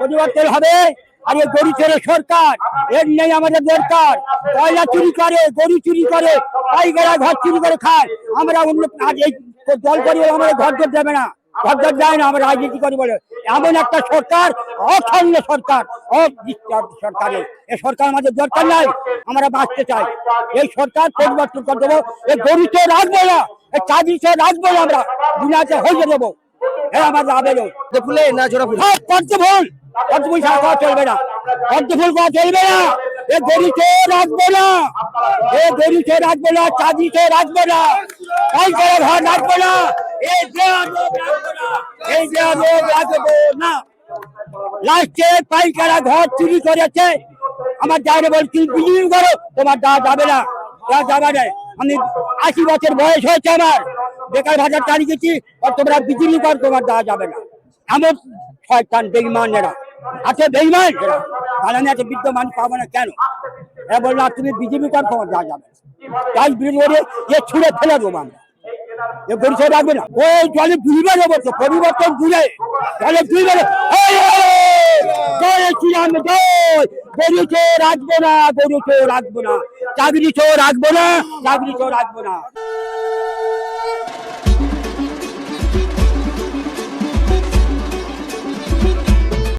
পরিবর্তন হবে। আর এই গরু চোরে সরকার এর নেই আমাদের দরকার। কয়লা চুরি করে, গরু চুরি করে, পাইকারা ঘর চুরি করে খায়। আমরা অন্য এই দল করি আমাদের ঘর দর দেবে না, ঘর দর দেয় না, আমরা রাজনীতি করি বলে। এমন একটা সরকার, অখণ্ড সরকার, সরকারের এই সরকার আমাদের দরকার নাই। আমরা বাঁচতে চাই, এই সরকার পরিবর্তন করে দেবো। এই গরু চোর রাখবো না, এই চাকরি চোর রাখবো না, আমরা দুনিয়াতে হয়ে দেবো। হ্যাঁ, আমার আবেদন। ফুলে না জোড়া ফুল? পদ্মফুল, পদ্মফুল ছাড়া খাওয়া চলবে না, পদ্মফুল খাওয়া চলবে না। এ গরু চোর রাখবো না, এ গরু চোর রাখবো না, চাঁদি চোর রাখবো না, পাইকারা ঘর রাখবো না, এই দেওয়া লোক রাখবো না, এই দেওয়া লোক রাখবো না। লাস্টে পাইকারা ঘর চুরি করেছে, আমার যারে বলছি বিজলি করো, তোমার দেওয়া যাবে না, দেওয়া যাবে না। আমি 80 বছর বয়স হয়েছে আমার, বেকার ভাতার টানি গেছি, তোমরা বিজলি কর, তোমার দেওয়া যাবে না। এমন শয়তান বেঈমান এরা আছে, বেঈমান এরা। তাহলে আমি একটা বৃদ্ধ মানুষ পাবো না কেন? এরা বললো তুমি বিজেপি কর, তোমার দেওয়া যাবে না। তাই বিরোধী করে এ ছুঁড়ে ফেলে দেবো আমরা, এ গরু চোর রাখবে না। ওই জলে ডুবে দেবো তো, পরিবর্তন দূরে জলে ডুবে দেবো। গরু চোর রাখবো না, গরু চোর রাখবো না, চাকরি চোর রাখবো না, চাকরি চোর রাখবো না।